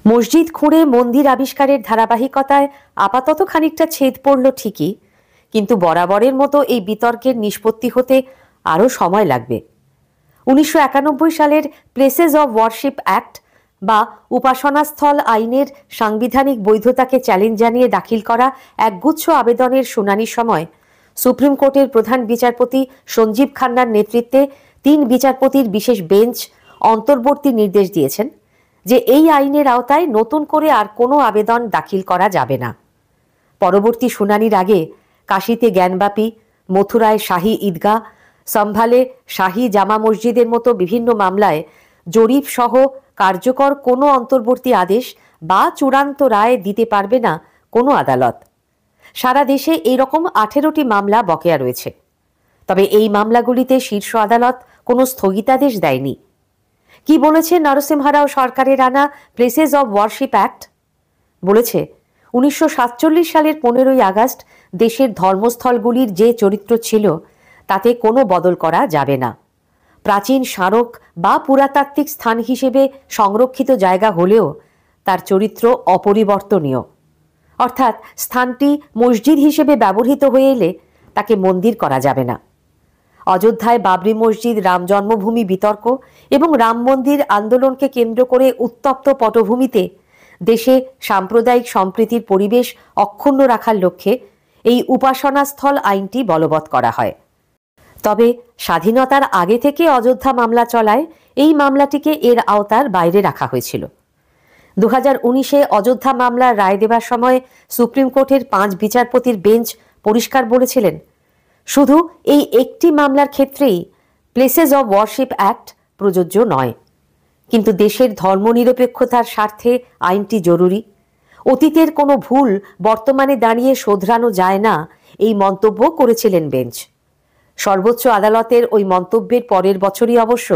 মসজিদ খুঁড়ে মন্দির আবিষ্কারের ধারাবাহিকতায় আপাতত খানিকটা ছেদ পড়ল ঠিকই, কিন্তু বরাবরের মতো এই বিতর্কের নিষ্পত্তি হতে আরও সময় লাগবে। 1991 সালের প্লেসেস অব ওয়ারশিপ অ্যাক্ট বা উপাসনাস্থল আইনের সাংবিধানিক বৈধতাকে চ্যালেঞ্জ জানিয়ে দাখিল করা একগুচ্ছ আবেদনের শুনানির সময় সুপ্রিম কোর্টের প্রধান বিচারপতি সঞ্জীব খান্নার নেতৃত্বে 3 বিচারপতির বিশেষ বেঞ্চ অন্তর্বর্তী নির্দেশ দিয়েছেন যে এই আইনের আওতায় নতুন করে আর কোনো আবেদন দাখিল করা যাবে না। পরবর্তী শুনানির আগে কাশীতে জ্ঞানবাপী, মথুরায় শাহী ঈদগাহ, সম্ভালে শাহী জামা মসজিদের মতো বিভিন্ন মামলায় জরিপ সহ কার্যকর কোনো অন্তর্বর্তী আদেশ বা চূড়ান্ত রায় দিতে পারবে না কোনো আদালত। সারা দেশে এইরকম 18টি মামলা বকেয়া রয়েছে। তবে এই মামলাগুলিতে শীর্ষ আদালত কোনো স্থগিতাদেশ দেয়নি। কি বলেছে নরসিংহ রাও সরকারের আনা প্লেসেস অব ওয়ারশিপ অ্যাক্ট? বলেছে 1947 সালের 15ই আগস্ট দেশের ধর্মস্থলগুলির যে চরিত্র ছিল তাতে কোনো বদল করা যাবে না। প্রাচীন স্মারক বা পুরাতাত্ত্বিক স্থান হিসেবে সংরক্ষিত জায়গা হলেও তার চরিত্র অপরিবর্তনীয়, অর্থাৎ স্থানটি মসজিদ হিসেবে ব্যবহৃত হয়ে এলে তাকে মন্দির করা যাবে না। অযোধ্যায় বাবরি মসজিদ রাম জন্মভূমি বিতর্ক এবং রাম মন্দির আন্দোলনকে কেন্দ্র করে উত্তপ্ত পটভূমিতে দেশে সাম্প্রদায়িক সম্প্রীতির পরিবেশ অক্ষুণ্ণ রাখার লক্ষ্যে এই উপাসনাস্থল আইনটি বলবৎ করা হয়। তবে স্বাধীনতার আগে থেকে অযোধ্যা মামলা চলায় এই মামলাটিকে এর আওতার বাইরে রাখা হয়েছিল। 2019-এ অযোধ্যা মামলার রায় দেবার সময় সুপ্রিম কোর্টের 5 বিচারপতির বেঞ্চ পরিষ্কার বলেছিলেন, শুধু এই একটি মামলার ক্ষেত্রেই প্লেসেস অব ওয়ারশিপ অ্যাক্ট প্রযোজ্য নয়, কিন্তু দেশের ধর্মনিরপেক্ষতার স্বার্থে আইনটি জরুরি। অতীতের কোনো ভুল বর্তমানে দাঁড়িয়ে শোধরানো যায় না, এই মন্তব্য করেছিলেন বেঞ্চ। সর্বোচ্চ আদালতের ওই মন্তব্যের পরের বছরই অবশ্য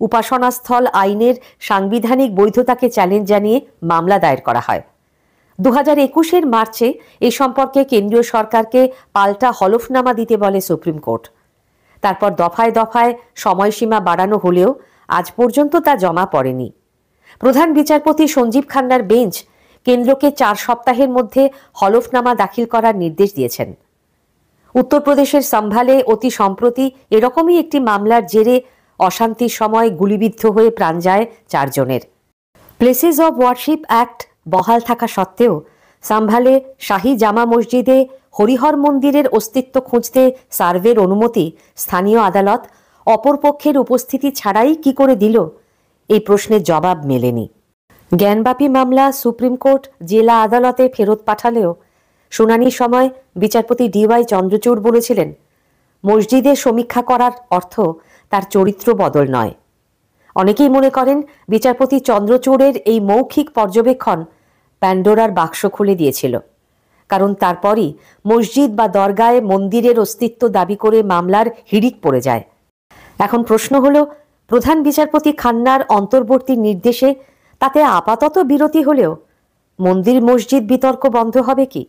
উপাসনাস্থল আইনের সাংবিধানিক বৈধতাকে চ্যালেঞ্জ জানিয়ে মামলা দায়ের করা হয়। 2021-এর মার্চে এ সম্পর্কে কেন্দ্রীয় সরকারকে পাল্টা হলফনামা দিতে বলে সুপ্রিম কোর্ট। তারপর দফায় দফায় সময়সীমা বাড়ানো হলেও আজ পর্যন্ত তা জমা পড়েনি। প্রধান বিচারপতি সঞ্জীব খান্নার বেঞ্চ কেন্দ্রকে 4 সপ্তাহের মধ্যে হলফনামা দাখিল করার নির্দেশ দিয়েছেন। উত্তরপ্রদেশের সম্ভালে অতি সম্প্রতি এরকমই একটি মামলার জেরে অশান্তির সময় গুলিবিদ্ধ হয়ে প্রাণ যায় 4 জনের। প্লেসেস অব ওয়ারশিপ অ্যাক্ট বহাল থাকা সত্ত্বেও সম্ভালে শাহী জামা মসজিদে হরিহর মন্দিরের অস্তিত্ব খুঁজতে সার্ভের অনুমতি স্থানীয় আদালত অপরপক্ষের উপস্থিতি ছাড়াই কি করে দিল, এই প্রশ্নের জবাব মেলেনি। জ্ঞানবাপী মামলা সুপ্রিম কোর্ট জেলা আদালতে ফেরত পাঠালেও শুনানির সময় বিচারপতি DY চন্দ্রচূড় বলেছিলেন, মসজিদের সমীক্ষা করার অর্থ তার চরিত্র বদল নয়। অনেকেই মনে করেন বিচারপতি চন্দ্রচূড়ের এই মৌখিক পর্যবেক্ষণ প্যান্ডোরার বাক্স খুলে দিয়েছিল, কারণ তারপরই মসজিদ বা দরগায় মন্দিরের অস্তিত্ব দাবি করে মামলার হিড়িক পড়ে যায়। এখন প্রশ্ন হলো, প্রধান বিচারপতি খান্নার অন্তর্বর্তী নির্দেশে তাতে আপাতত বিরতি হলেও মন্দির মসজিদ বিতর্ক বন্ধ হবে কি?